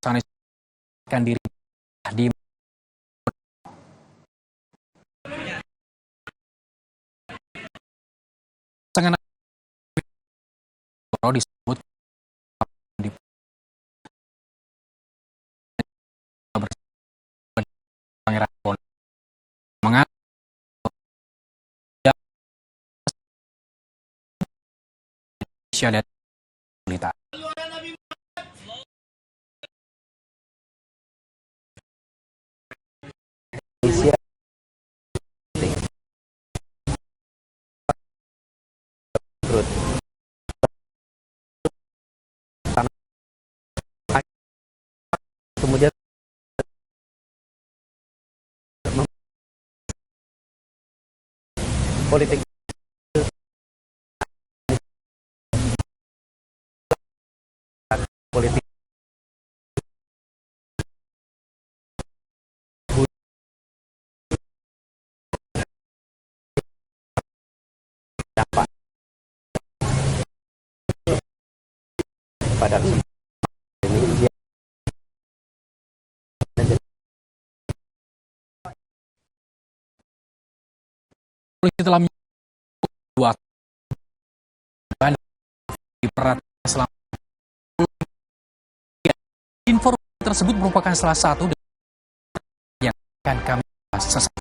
Anies akan diri di pasangan disebut di Pangeran mengaku dan berita. Kemudian politik politik pada ini Polisi telah dua di perat selama informasi tersebut merupakan salah satu yang akan kami bahas sesaat